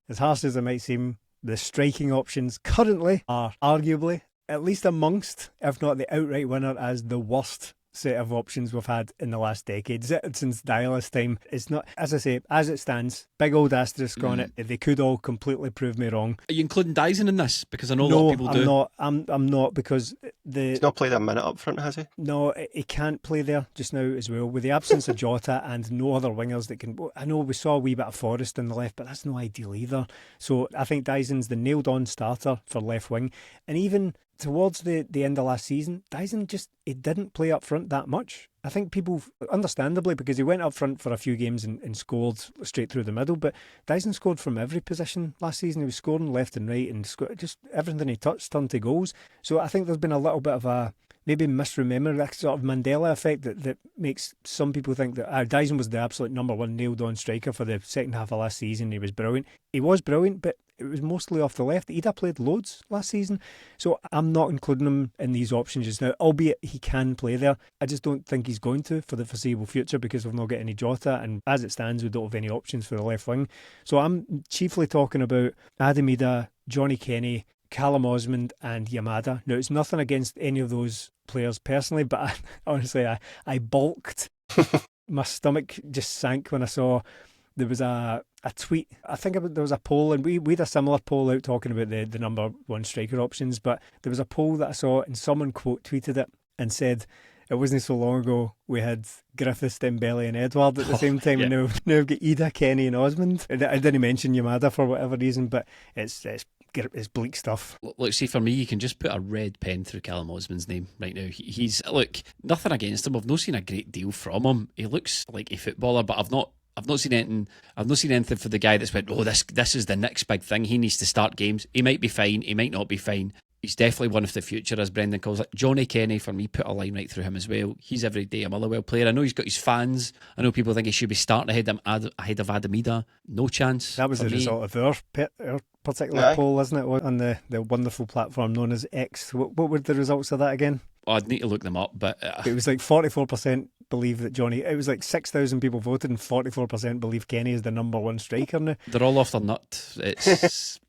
as harsh as it might seem, the striking options currently are arguably, at least amongst, if not the outright winner, as the worst set of options we've had in the last decade. Since Dialis time, it's not, as I say, as it stands, big old asterisk on it. They could all completely prove me wrong. Are you including Daizen in this? Because I know a No, lot of people do. No, I'm not, because he's not played a minute up front, has he? No, he can't play there just now as well. With the absence of Jota and no other wingers that can... I know we saw a wee bit of Forrest in the left, but that's no ideal either. So I think Daizen's the nailed-on starter for left wing. And even towards the end of last season, Daizen he didn't play up front that much. I think people, understandably, because he went up front for a few games and scored straight through the middle, but Daizen scored from every position last season. He was scoring left and right, and just everything he touched turned to goals. So I think there's been a little bit of a maybe misremember, that sort of Mandela effect that makes some people think that Daizen was the absolute number one nailed-on striker for the second half of last season. He was brilliant. He was brilliant, but it was mostly off the left. Ida played loads last season, so I'm not including him in these options just now, albeit he can play there. I just don't think he's going to for the foreseeable future because we've not got any Jota, and as it stands, we don't have any options for the left wing. So I'm chiefly talking about Adam Ida, Johnny Kenny, Callum Osmond and Maeda. Now, it's nothing against any of those players personally, but honestly, I balked. My stomach just sank when I saw there was a tweet. I think there was a poll, and we had a similar poll out talking about the number one striker options, but there was a poll that I saw and someone quote tweeted it and said, it wasn't so long ago we had Griffiths, Dembele and Edward at the same time, and now we've got Ida, Kenny and Osmond. I didn't mention Maeda for whatever reason, but it's bleak stuff. Look, see, for me, you can just put a red pen through Callum Osmond's name right now. He's, look, nothing against him. I've not seen a great deal from him. He looks like a footballer, but I've not seen anything. I've not seen anything for the guy that's went, oh, this is the next big thing. He needs to start games. He might be fine. He might not be fine. He's definitely one of the future, as Brendan calls it. Johnny Kenny, for me, put a line right through him as well. He's everyday a Motherwell player. I know he's got his fans. I know people think he should be starting ahead of Adam Ida. No chance. That was the result of our particular poll, isn't it, on the wonderful platform known as X. What were the results of that again? Well, I'd need to look them up, but it was like 44% believe that Johnny. It was like 6,000 people voted, and 44% believe Kenny is the number one striker now. They're all off their nut. It's